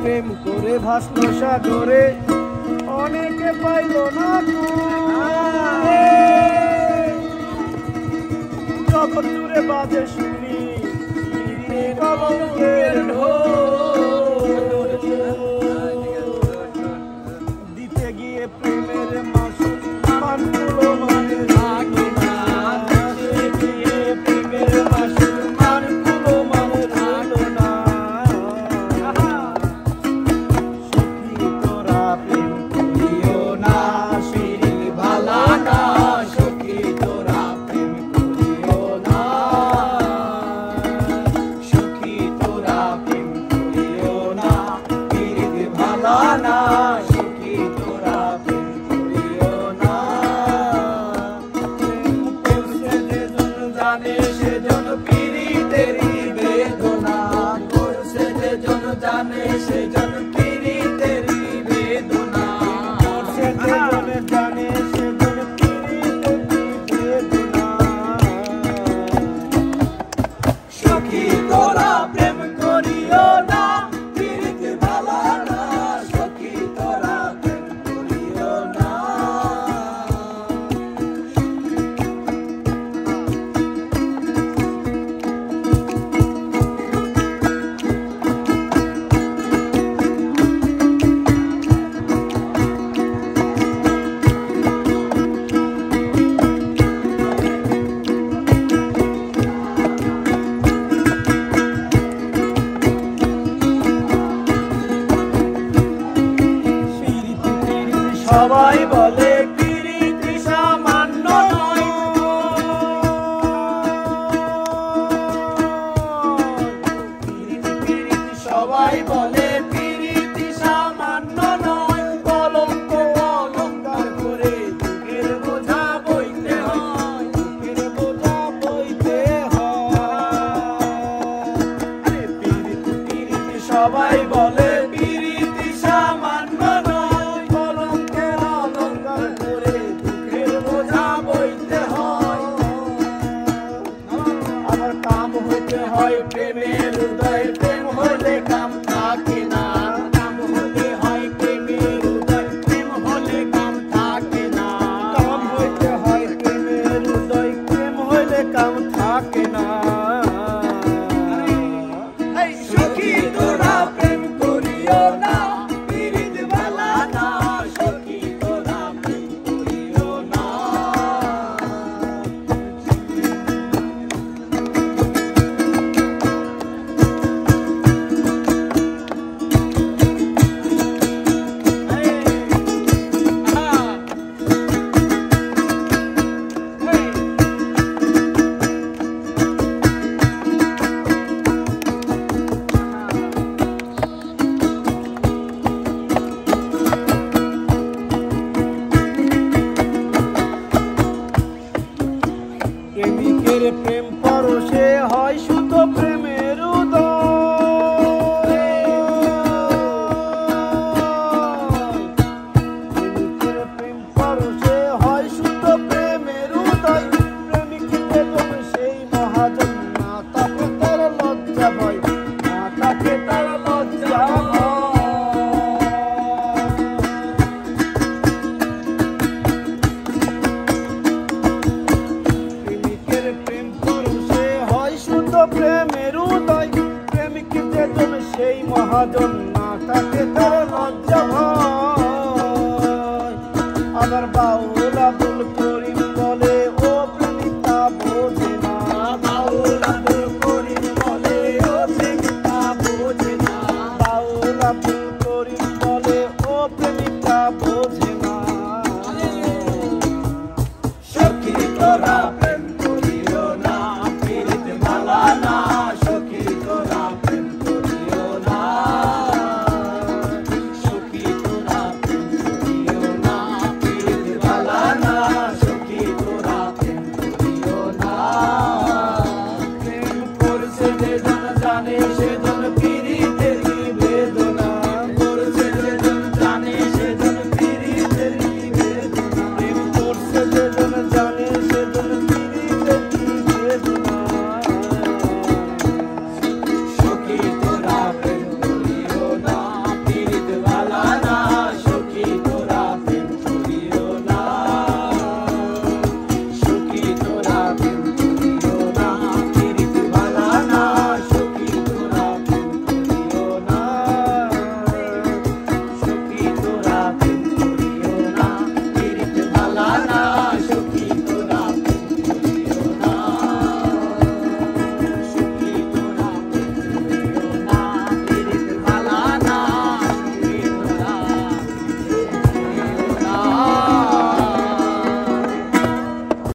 প্রেম করে ভাসল সাগরে, অনেকে পাইল না জগৎ জুড়ে বাজে শুনি কলঙ্কের ঢোল। দিতে গিয়ে প্রেমের মাসুল মানগুলো মানে রাখি না, দিতে গিয়ে প্রেমের মাসুল মানগুলো মানে রাখো না। সখী তোরা প্রেম করিও না, শিরিক ভালা না, সখী তোরা প্রেম করিও না, সখী তোরা প্রেম করিও না, শিরিক ভালা না, সখী তোরা প্রেম করিও না। প্রেম করছে যেজন জানে সেজন পীড়িতেরই বেদনা, করছে যেজন জানে সেজন পীড়িতেরই বেদনা, করছে যেজন জানে সেজন পীড়িতেরই বেদনা। সখী তোরা প্রেম করিও না, পীড়িত ভালা না, সখী তোরা প্রেম করিও না। সবাই বলে পীড়িতি সামান্য নয়, পীড়িতি সবাই বলে পীড়িতি সামান্য নয়, কলঙ্ক অলঙ্কার করে দুঃখের বোঝা বইতে হয়, দুঃখের বোঝা বইতে হয়। পীড়িতি সবাই বলে পীড়িতি সামান্য নয়, কলঙ্কের অলঙ্কার করে দুঃখের বোঝা বইতে হয়। আবার কাম হইতে হয় প্রেমের হৃদয়, প্রেম হলে কাম থাকে না, কাম হতে হয় প্রেমের হৃদয়, প্রেম হলে কাম থাকে না, কাম হইতে হয় প্রেমের হৃদয়, প্রেম হলে কাম থাকে না। সখী তোরা প্রেম করিও না, পীড়িত ভালা না, সখী তোরা প্রেম করিও না। প্রেমিকের প্রেম পরশে হয় শুদ্ধ প্রেমের উদয়, প্রেমিকের প্রেম পরশে হয় শুদ্ধ প্রেমের উদয়। প্রেমিককে তুমি সেই মহাজন, না তাকে তার লজ্জা ভয়, না তাকে তার লজ্জা ভয়। প্রেমের উদয়, প্রেমিক যেজন সেই মহাজন, না তাকে তার